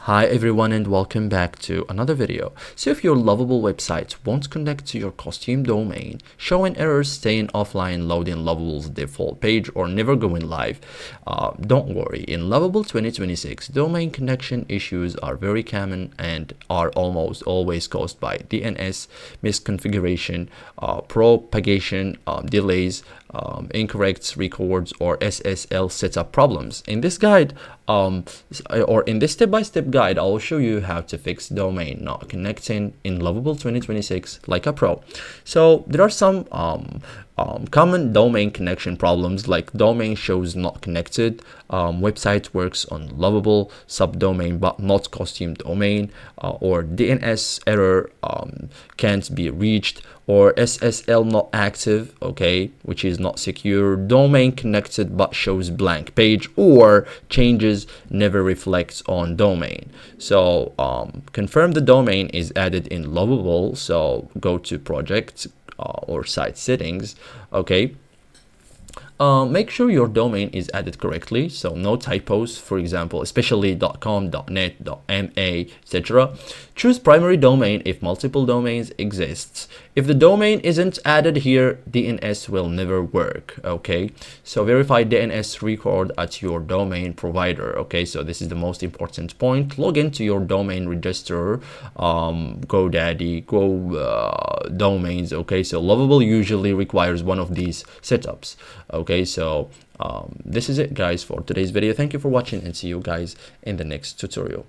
Hi everyone and welcome back to another video. So if your Lovable website won't connect to your costume domain, showing errors, staying offline, loading Lovable's default page, or never going live, don't worry. In Lovable 2026, domain connection issues are very common and are almost always caused by DNS misconfiguration, propagation delays, incorrect records, or SSL setup problems. In this guide, or in this step-by-step guide, I'll show you how to fix domain not connecting in Lovable 2026 like a pro. So there are some common domain connection problems like domain shows not connected, website works on Lovable subdomain but not costume domain, or DNS error can't be reached, or SSL not active, okay, which is not secure, domain connected but shows blank page, or changes never reflects on domain. So confirm the domain is added in Lovable. So go to project or site settings, okay. Make sure your domain is added correctly, so no typos, for example, especially .com, .net, .ma, etc. Choose primary domain if multiple domains exist. If the domain isn't added here, DNS will never work, okay? So verify DNS record at your domain provider, okay? So this is the most important point. Log into your domain register, GoDaddy, Domains, okay? So Lovable usually requires one of these setups, okay? So this is it guys for today's video. Thank you for watching and see you guys in the next tutorial.